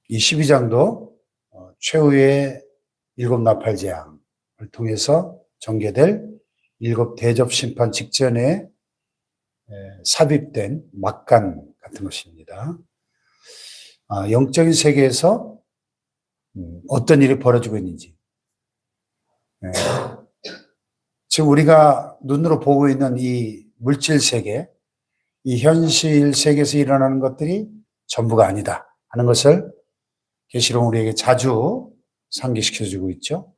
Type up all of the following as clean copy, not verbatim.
이 12장도 최후의 7나팔 재앙을 통해서 전개될 7대접 심판 직전에 삽입된 막간 같은 것입니다. 영적인 세계에서 어떤 일이 벌어지고 있는지, 지금 우리가 눈으로 보고 있는 이 물질 세계, 이 현실 세계에서 일어나는 것들이 전부가 아니다 하는 것을 계시록 우리에게 자주 상기시켜주고 있죠.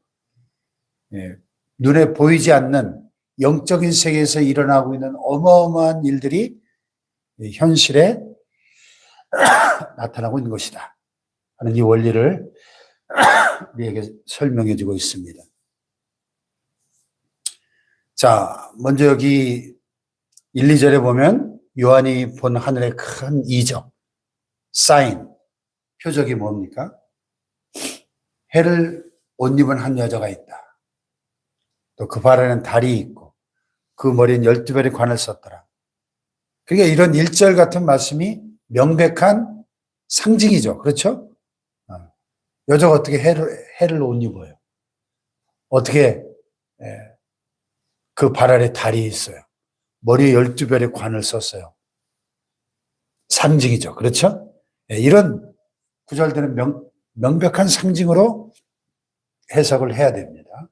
눈에 보이지 않는 영적인 세계에서 일어나고 있는 어마어마한 일들이 현실에 나타나고 있는 것이다 하는 이 원리를 우리에게 설명해 주고 있습니다. 자, 먼저 여기 1, 2절에 보면 요한이 본 하늘의 큰 이적, 사인, 표적이 뭡니까? 해를 옷 입은 한 여자가 있다. 또 그 발에는 달이 있고 그 머리는 12별의 관을 썼더라. 그러니까 이런 1절 같은 말씀이 명백한 상징이죠. 그렇죠? 여자가 어떻게 해를 옷 입어요? 어떻게 그 발 아래 달이 있어요? 머리에 12별의 관을 썼어요. 상징이죠. 그렇죠? 이런 구절들은 명백한 상징으로 해석을 해야 됩니다.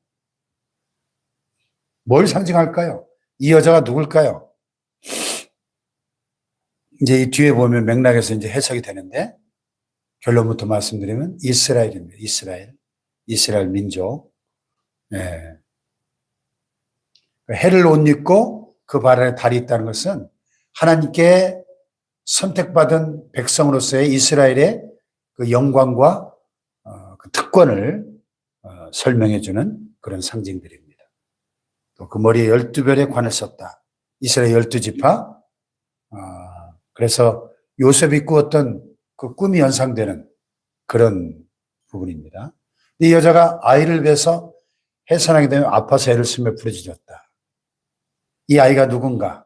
뭘 상징할까요? 이 여자가 누굴까요? 이제 이 뒤에 보면 맥락에서 이제 해석이 되는데, 결론부터 말씀드리면 이스라엘입니다. 이스라엘 민족. 해를 옷 입고 그 발 아래 달이 있다는 것은 하나님께 선택받은 백성으로서의 이스라엘의 그 영광과 그 특권을 설명해 주는 그런 상징들입니다. 또 그 머리에 12별의 관을 썼다. 이스라엘 12지파. 그래서 요셉이 꾸었던 그 꿈이 연상되는 그런 부분입니다. 이 여자가 아이를 뵈서 해산하게 되면 아파서 애를 쓰며 부르짖었다. 이 아이가 누군가?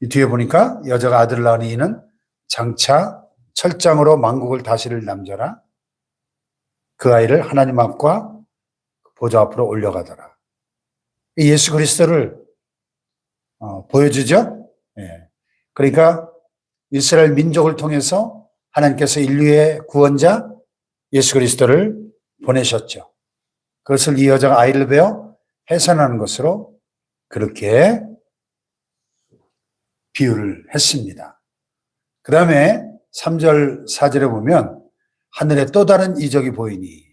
이 뒤에 보니까 여자가 아들을 낳은 이는 장차 철장으로 만국을 다스릴 남자라. 그 아이를 하나님 앞과 보좌 앞으로 올려가더라. 예수 그리스도를 보여주죠. 그러니까 이스라엘 민족을 통해서 하나님께서 인류의 구원자 예수 그리스도를 보내셨죠. 그것을 이 여자가 아이를 베어 해산하는 것으로 그렇게 비유를 했습니다. 그 다음에 3절, 4절에 보면 하늘에 또 다른 이적이 보이니,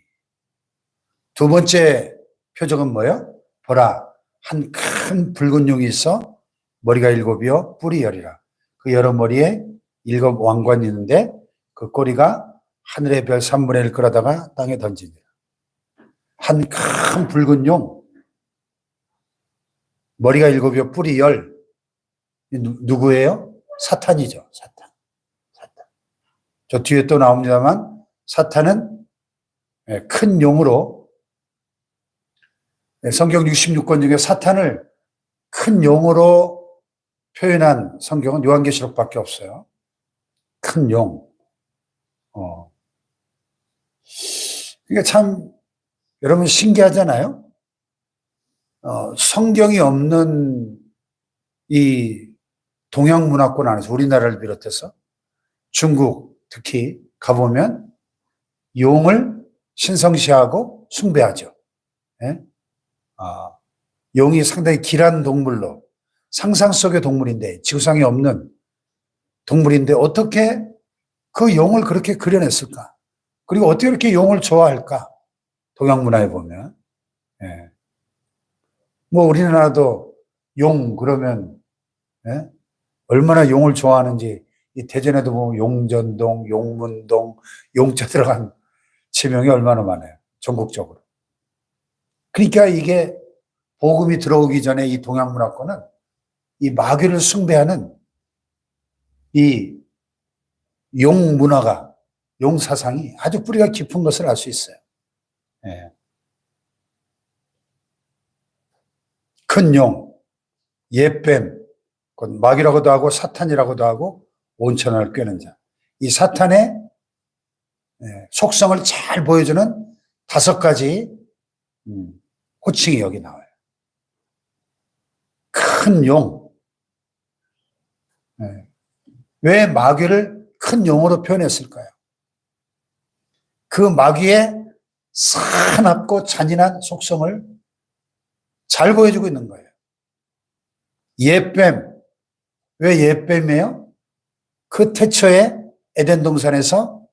두 번째 표적은 뭐예요? 보라, 한 큰 붉은 용이 있어 머리가 7이요 뿔이 10이라. 그 여러 머리에 7 왕관이 있는데 그 꼬리가 하늘의 별 3분의 1 끌어다가 땅에 던지니라. 한 큰 붉은 용, 머리가 7이요 뿔이 10. 누구예요? 사탄이죠. 사탄. 저 뒤에 또 나옵니다만 사탄은 큰 용으로, 성경 66권 중에 사탄을 큰 용으로 표현한 성경은 요한계시록밖에 없어요. 큰 용. 그러니까 참 여러분 신기하잖아요. 성경이 없는 이 동양 문화권 안에서 우리나라를 비롯해서 중국 특히 가보면 용을 신성시하고 숭배하죠. 용이 상당히 길한 동물로, 상상 속의 동물인데, 지구상에 없는 동물인데 어떻게 그 용을 그렇게 그려냈을까? 그리고 어떻게 이렇게 용을 좋아할까? 동양 문화에 보면. 뭐 우리나라도 용 그러면 얼마나 용을 좋아하는지, 이 대전에도 보면 용전동, 용문동, 용자 들어간 지명이 얼마나 많아요. 전국적으로. 그러니까 이게 복음이 들어오기 전에 이 동양 문화권은 이 마귀를 숭배하는 이 용 문화가, 용 사상이 아주 뿌리가 깊은 것을 알 수 있어요. 큰 용, 옛뱀, 마귀라고도 하고 사탄이라고도 하고 온천을 꿰는 자. 이 사탄의 속성을 잘 보여주는 5가지 호칭이 여기 나와요. 큰 용. 왜 마귀를 큰 용으로 표현했을까요? 그 마귀의 사납고 잔인한 속성을 잘 보여주고 있는 거예요. 옛뱀. 왜 옛뱀이에요? 그 태초에 에덴 동산에서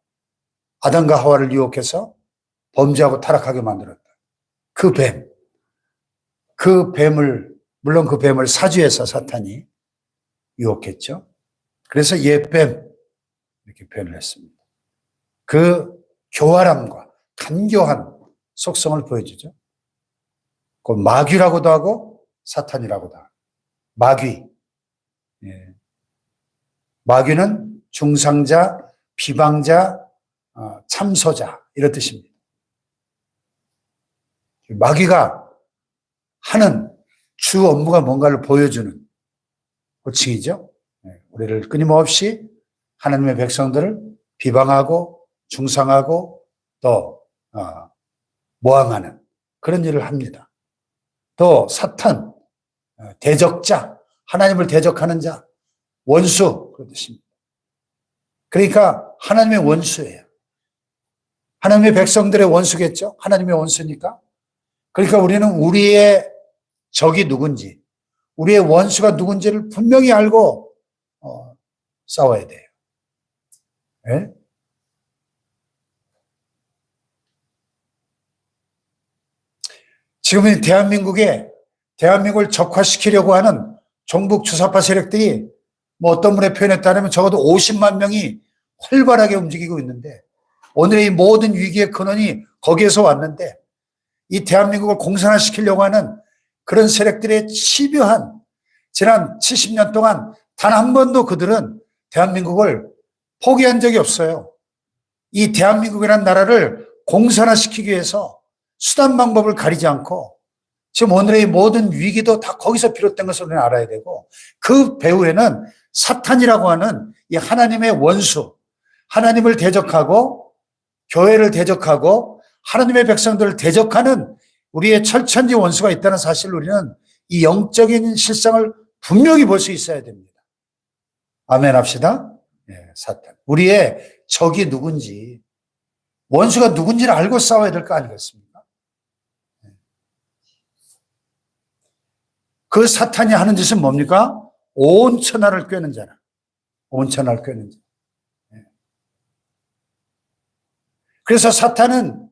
아담과 하와를 유혹해서 범죄하고 타락하게 만들었다. 그 뱀. 물론 그 뱀을 사주해서 사탄이 유혹했죠. 그래서 옛뱀 이렇게 표현을 했습니다. 그 교활함과 간교한 속성을 보여주죠. 그 마귀라고도 하고 사탄이라고도 하고. 마귀. 마귀는 중상자, 비방자, 참소자 이런 뜻입니다. 마귀가 하는 주 업무가 뭔가를 보여주는 호칭이죠. 우리를 끊임없이 하나님의 백성들을 비방하고 중상하고 또 모함하는 그런 일을 합니다. 또 사탄, 대적자, 하나님을 대적하는 자, 원수 그런 뜻입니다. 그러니까 하나님의 원수예요. 하나님의 백성들의 원수겠죠. 하나님의 원수니까. 그러니까 우리는 우리의 적이 누군지, 우리의 원수가 누군지를 분명히 알고 싸워야 돼요. 네? 지금 대한민국을 적화시키려고 하는 종북 주사파 세력들이 뭐 어떤 분의 표현에 따르면 적어도 50만 명이 활발하게 움직이고 있는데 오늘의 이 모든 위기의 근원이 거기에서 왔는데 이 대한민국을 공산화시키려고 하는 그런 세력들의 집요한 지난 70년 동안 단 한 번도 그들은 대한민국을 포기한 적이 없어요. 이 대한민국이라는 나라를 공산화시키기 위해서 수단 방법을 가리지 않고 지금 오늘의 모든 위기도 다 거기서 비롯된 것을 우리는 알아야 되고 그 배후에는 사탄이라고 하는 이 하나님의 원수, 하나님을 대적하고 교회를 대적하고 하나님의 백성들을 대적하는 우리의 철천지 원수가 있다는 사실을 우리는 이 영적인 실상을 분명히 볼 수 있어야 됩니다. 아멘 합시다. 사탄. 우리의 적이 누군지, 원수가 누군지를 알고 싸워야 될 거 아니겠습니까? 그 사탄이 하는 짓은 뭡니까? 온 천하를 꿰는 자라. 온 천하를 꿰는 자. 그래서 사탄은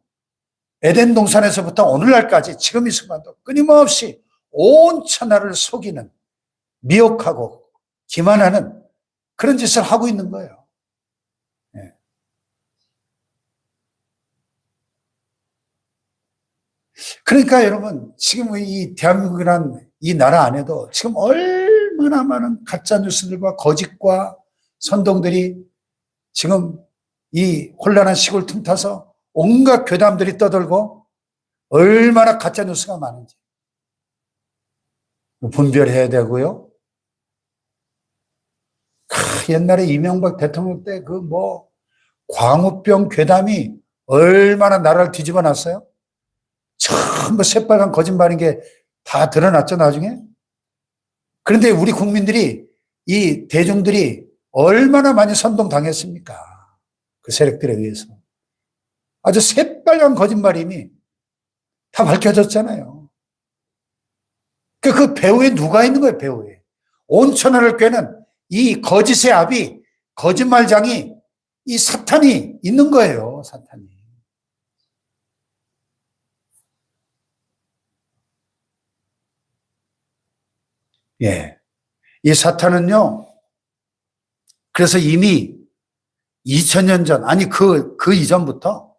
에덴 동산에서부터 오늘날까지 지금 이 순간도 끊임없이 온 천하를 속이는, 미혹하고 기만하는 그런 짓을 하고 있는 거예요. 그러니까 여러분, 지금 이 대한민국이라는 이 나라 안에도 지금 얼마나 많은 가짜 뉴스들과 거짓과 선동들이 지금 이 혼란한 시골 틈타서 온갖 괴담들이 떠들고 얼마나 가짜 뉴스가 많은지 분별해야 되고요. 옛날에 이명박 대통령 때 그 광우병 괴담이 얼마나 나라를 뒤집어 놨어요? 전부 새빨간 거짓말인 게 다 드러났죠, 나중에? 그런데 우리 국민들이, 이 대중들이 얼마나 많이 선동당했습니까? 그 세력들에 의해서. 아주 새빨간 거짓말임이 다 밝혀졌잖아요. 그 배후에 누가 있는 거예요, 배후에. 온 천하를 꿰는 이 거짓의 아비, 거짓말장이 이 사탄이 있는 거예요, 사탄이. 이 사탄은요, 그래서 이미 2000년 전, 아니 그 이전부터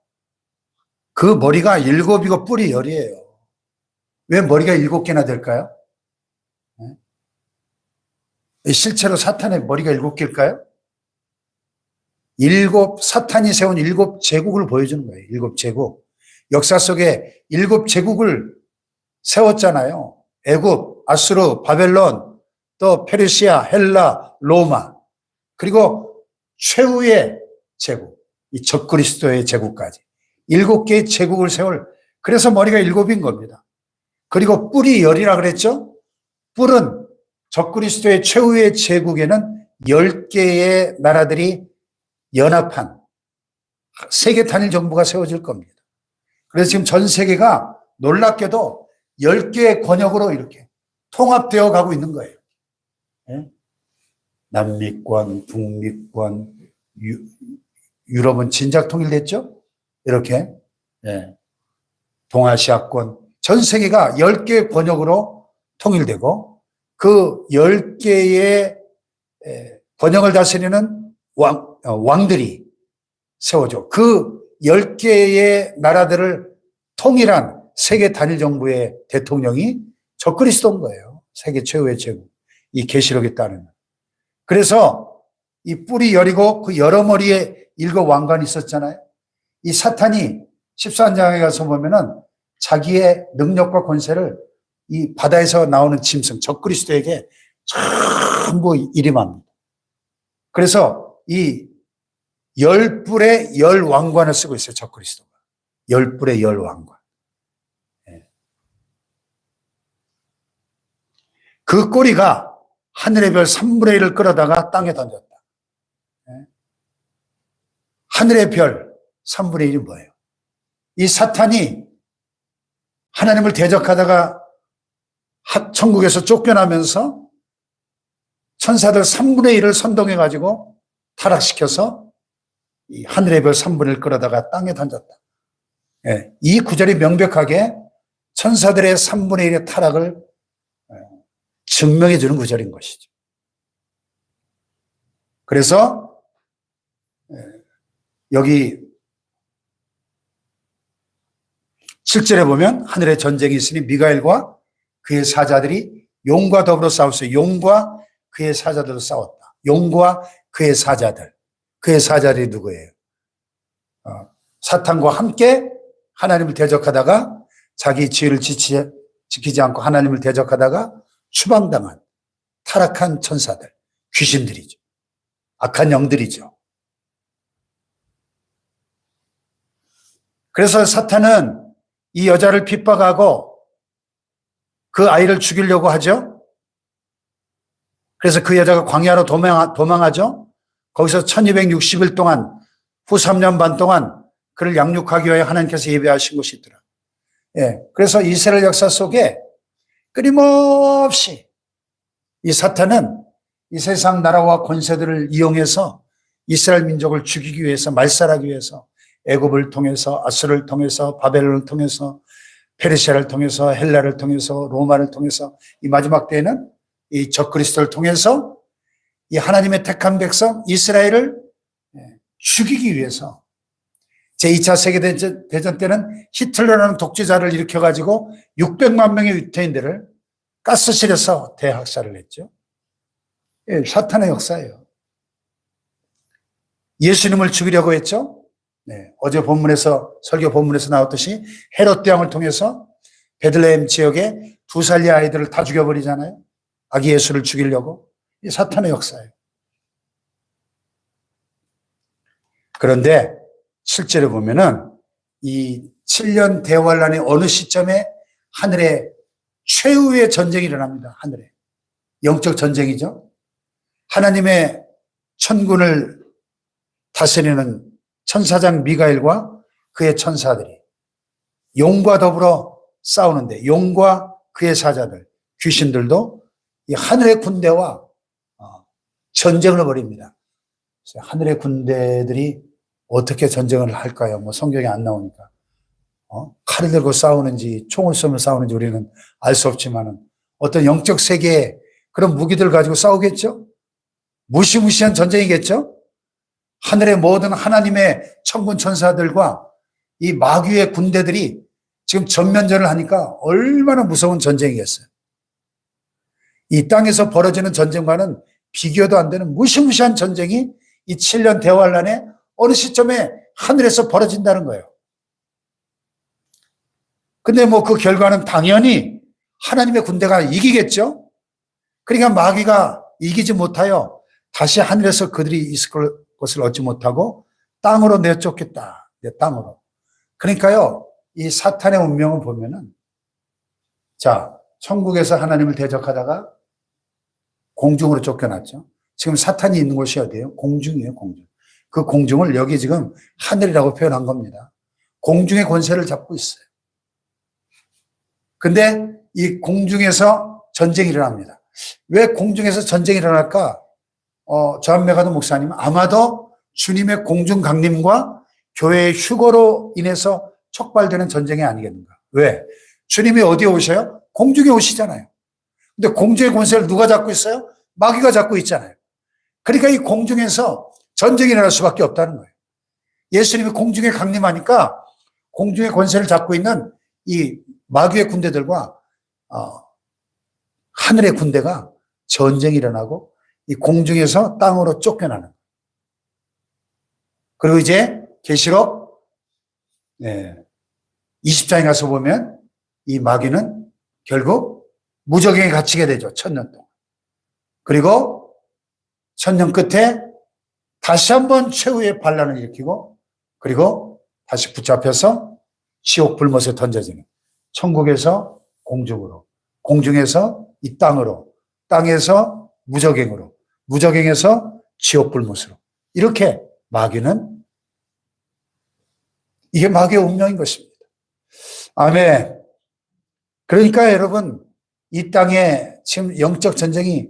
그 머리가 7이고 뿔이 10이에요. 왜 머리가 7개나 될까요? 실제로 사탄의 머리가 7개일까요? 사탄이 세운 7제국을 보여주는 거예요. 7제국. 역사 속에 7제국을 세웠잖아요. 애굽, 아수르, 바벨론, 또 페르시아, 헬라, 로마. 그리고 최후의 제국, 이 적그리스도의 제국까지 7개의 제국을 세울, 그래서 머리가 7인 겁니다. 그리고 뿔이 10이라 그랬죠? 뿔은 적그리스도의 최후의 제국에는 10개의 나라들이 연합한 세계 단일 정부가 세워질 겁니다. 그래서 지금 전 세계가 놀랍게도 10개의 권역으로 이렇게 통합되어 가고 있는 거예요. 남미권, 북미권, 유럽은 진작 통일됐죠? 이렇게. 동아시아권, 전 세계가 10개의 권역으로 통일되고 그 10개의 권역을 다스리는 왕들이 세워져. 그 10개의 나라들을 통일한 세계 단일 정부의 대통령이 적그리스도인 거예요. 세계 최후의 제국. 이 계시록에 따르면. 그래서 이 뿔이 여리고 그 여러 머리에 7 왕관이 있었잖아요. 이 사탄이 14장에 가서 보면은 자기의 능력과 권세를 이 바다에서 나오는 짐승, 적그리스도에게 전부 일임합니다. 그래서 이 10뿔의 10 왕관을 쓰고 있어요, 적그리스도가. 10뿔의 10 왕관. 그 꼬리가 하늘의 별 3분의 1을 끌어다가 땅에 던졌다. 하늘의 별 3분의 1이 뭐예요? 이 사탄이 하나님을 대적하다가 천국에서 쫓겨나면서 천사들 3분의 1을 선동해가지고 타락시켜서 이 하늘의 별 3분의 1을 끌어다가 땅에 던졌다. 이 구절이 명백하게 천사들의 3분의 1의 타락을 증명해 주는 구절인 것이죠. 그래서 여기 7절에 보면 하늘에 전쟁이 있으니 미가엘과 그의 사자들이 용과 더불어 싸웠어요. 용과 그의 사자들도 싸웠다. 용과 그의 사자들. 그의 사자들이 누구예요? 사탄과 함께 하나님을 대적하다가 자기 지혜를 지키지 않고 하나님을 대적하다가 추방당한 타락한 천사들, 귀신들이죠. 악한 영들이죠. 그래서 사탄은 이 여자를 핍박하고 그 아이를 죽이려고 하죠. 그래서 그 여자가 광야로 도망하죠. 거기서 1260일 동안, 후 3년 반 동안 그를 양육하기 위해 하나님께서 예배하신 것이 있더라. 그래서 이스라엘 역사 속에 끊임없이 이 사탄은 이 세상 나라와 권세들을 이용해서 이스라엘 민족을 죽이기 위해서, 말살하기 위해서 애굽을 통해서, 아수르를 통해서, 바벨론을 통해서, 페르시아를 통해서, 헬라를 통해서, 로마를 통해서, 이 마지막 때에는 이 적그리스도를 통해서 이 하나님의 택한 백성 이스라엘을 죽이기 위해서 제2차 세계대전 때는 히틀러라는 독재자를 일으켜가지고 600만 명의 유태인들을 가스실에서 대학살을 했죠. 사탄의 역사예요. 예수님을 죽이려고 했죠. 어제 본문에서, 설교 본문에서 나왔듯이 헤롯 대왕을 통해서 베들레헴 지역에 2살의 아이들을 다 죽여버리잖아요. 아기 예수를 죽이려고. 이 사탄의 역사예요. 그런데 실제로 보면은 이 7년 대환란의 어느 시점에 하늘에 최후의 전쟁이 일어납니다. 하늘에. 영적 전쟁이죠. 하나님의 천군을 다스리는 천사장 미가엘과 그의 천사들이 용과 더불어 싸우는데 용과 그의 사자들, 귀신들도 이 하늘의 군대와 전쟁을 벌입니다. 하늘의 군대들이 어떻게 전쟁을 할까요? 뭐 성경에 안 나오니까. 칼을 들고 싸우는지 총을 쏘며 싸우는지 우리는 알 수 없지만은 어떤 영적 세계의 그런 무기들 가지고 싸우겠죠? 무시무시한 전쟁이겠죠? 하늘의 모든 하나님의 천군 천사들과 이 마귀의 군대들이 지금 전면전을 하니까 얼마나 무서운 전쟁이겠어요. 이 땅에서 벌어지는 전쟁과는 비교도 안 되는 무시무시한 전쟁이 이 7년 대환란에 어느 시점에 하늘에서 벌어진다는 거예요. 근데 뭐 그 결과는 당연히 하나님의 군대가 이기겠죠? 그러니까 마귀가 이기지 못하여 다시 하늘에서 그들이 있을 것을 얻지 못하고 땅으로 내쫓겠다. 땅으로. 그러니까요, 이 사탄의 운명을 보면은, 자, 천국에서 하나님을 대적하다가 공중으로 쫓겨났죠. 지금 사탄이 있는 곳이 어디예요? 공중이에요, 공중. 그 공중을 여기 지금 하늘이라고 표현한 겁니다. 공중의 권세를 잡고 있어요. 근데 이 공중에서 전쟁이 일어납니다. 왜 공중에서 전쟁이 일어날까? 조한메가도 목사님은 아마도 주님의 공중 강림과 교회의 휴거로 인해서 촉발되는 전쟁이 아니겠는가. 왜? 주님이 어디에 오셔요? 공중에 오시잖아요. 근데 공중의 권세를 누가 잡고 있어요? 마귀가 잡고 있잖아요. 그러니까 이 공중에서 전쟁이 일어날 수밖에 없다는 거예요. 예수님이 공중에 강림하니까 공중의 권세를 잡고 있는 이 마귀의 군대들과 하늘의 군대가 전쟁이 일어나고 이 공중에서 땅으로 쫓겨나는. 그리고 이제 계시록 20장에 가서 보면 이 마귀는 결국 무적행에 갇히게 되죠. 1000년 동안. 그리고 1000년 끝에 다시 한번 최후의 반란을 일으키고 그리고 다시 붙잡혀서 지옥 불못에 던져지는, 천국에서 공중으로, 공중에서 이 땅으로, 땅에서 무적행으로, 무적행에서 지옥 불못으로, 이렇게 마귀는, 이게 마귀의 운명인 것입니다. 아멘. 그러니까 여러분, 이 땅에 지금 영적 전쟁이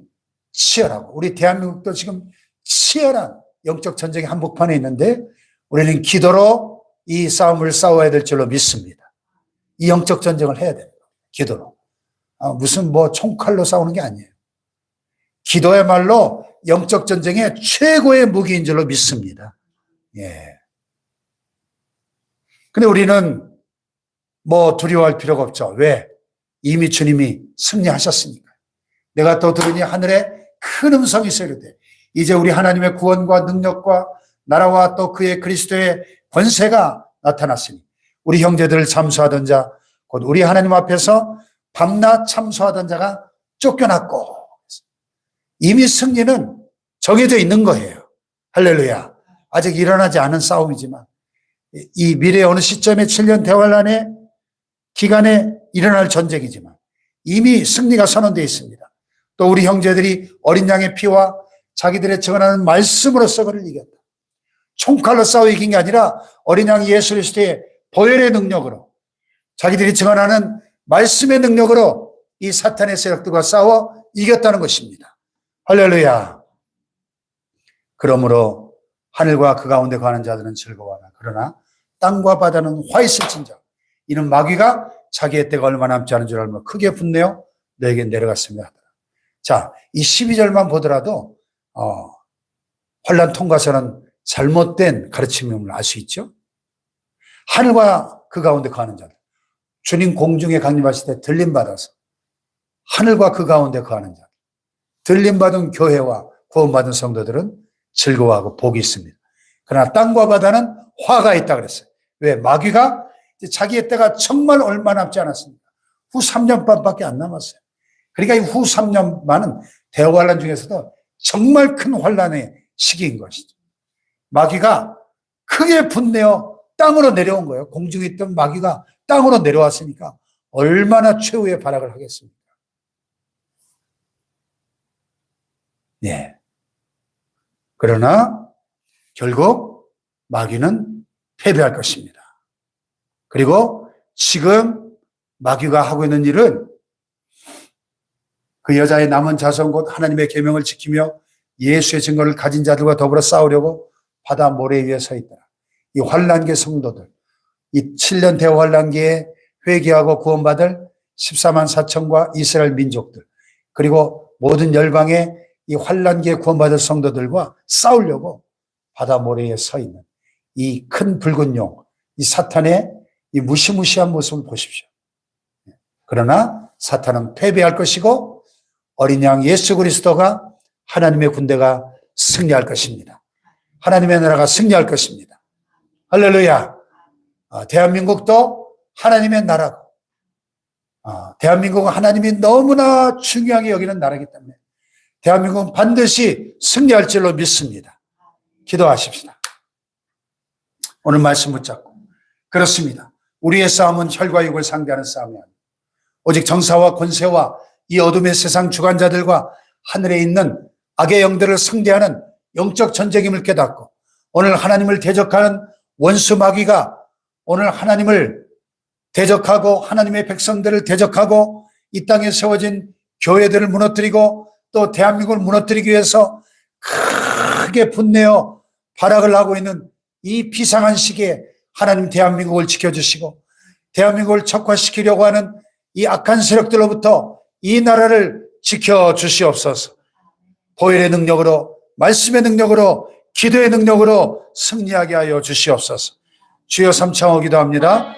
치열하고 우리 대한민국도 지금 치열한 영적 전쟁이 한복판에 있는데 우리는 기도로 이 싸움을 싸워야 될 줄로 믿습니다. 이 영적 전쟁을 해야 됩니다. 기도로. 무슨 뭐 총칼로 싸우는 게 아니에요. 기도야말로 영적 전쟁의 최고의 무기인 줄로 믿습니다. 예. 근데 우리는 뭐 두려워할 필요가 없죠. 왜? 이미 주님이 승리하셨으니까. 내가 또 들으니 하늘에 큰 음성이 이르되 이제 우리 하나님의 구원과 능력과 나라와 또 그의 그리스도의 권세가 나타났으니 우리 형제들을 참수하던 자 곧 우리 하나님 앞에서 밤낮 참수하던 자가 쫓겨났고, 이미 승리는 정해져 있는 거예요. 할렐루야. 아직 일어나지 않은 싸움이지만 이 미래의 어느 시점에 7년 대환란의 기간에 일어날 전쟁이지만 이미 승리가 선언되어 있습니다. 또 우리 형제들이 어린 양의 피와 자기들의 증언하는 말씀으로써 그를 이겼다. 총칼로 싸워 이긴 게 아니라 어린 양 예수 그리스도의 보혈의 능력으로, 자기들이 증언하는 말씀의 능력으로 이 사탄의 세력들과 싸워 이겼다는 것입니다. 할렐루야. 그러므로 하늘과 그 가운데 거하는 자들은 즐거워하나 그러나 땅과 바다는 화 있을진저 이는 마귀가 자기의 때가 얼마 남지 않은 줄 알며 크게 분내어 너에게 내려갔습니다 하더라. 자, 이 12절만 보더라도 환난 통과서는 잘못된 가르침임을 알 수 있죠. 하늘과 그 가운데 거하는 자들, 주님 공중에 강림하실 때 들림받아서 하늘과 그 가운데 거하는 자들, 들림받은 교회와 구원받은 성도들은 즐거워하고 복이 있습니다. 그러나 땅과 바다는 화가 있다 그랬어요. 왜? 마귀가 자기의 때가 정말 얼마 남지 않았습니다. 후 3년 반밖에 안 남았어요. 그러니까 이 후 3년 반은 대환란 중에서도 정말 큰 환란의 시기인 것이죠. 마귀가 크게 분내어 땅으로 내려온 거예요. 공중에 있던 마귀가 땅으로 내려왔으니까 얼마나 최후의 발악을 하겠습니까? 예. 그러나 결국 마귀는 패배할 것입니다. 그리고 지금 마귀가 하고 있는 일은 그 여자의 남은 자손 곧 하나님의 계명을 지키며 예수의 증거를 가진 자들과 더불어 싸우려고 바다 모래 위에 서 있더라. 이 환란기 성도들, 이 7년 대환란기에 회개하고 구원받을 14만 4천과 이스라엘 민족들, 그리고 모든 열방의 이 환란기에 구원받을 성도들과 싸우려고 바다 모래에 서 있는 이 큰 붉은 용, 이 사탄의 이 무시무시한 모습을 보십시오. 그러나 사탄은 패배할 것이고 어린 양 예수 그리스도가 하나님의 군대가 승리할 것입니다. 하나님의 나라가 승리할 것입니다. 할렐루야. 대한민국도 하나님의 나라고, 대한민국은 하나님이 너무나 중요하게 여기는 나라이기 때문에 대한민국은 반드시 승리할 줄로 믿습니다. 기도하십시다. 오늘 말씀 붙잡고. 그렇습니다. 우리의 싸움은 혈과 육을 상대하는 싸움이 아닙니다. 오직 정사와 권세와 이 어둠의 세상 주관자들과 하늘에 있는 악의 영들을 상대하는 영적 전쟁임을 깨닫고 오늘 하나님을 대적하는 원수 마귀가 오늘 하나님을 대적하고 하나님의 백성들을 대적하고 이 땅에 세워진 교회들을 무너뜨리고 또 대한민국을 무너뜨리기 위해서 크게 분내어 발악을 하고 있는 이 비상한 시기에 하나님 대한민국을 지켜주시고 대한민국을 척화시키려고 하는 이 악한 세력들로부터 이 나라를 지켜주시옵소서. 보혈의 능력으로 말씀의 능력으로 기도의 능력으로 승리하게 하여 주시옵소서. 주여 삼창하기도 합니다.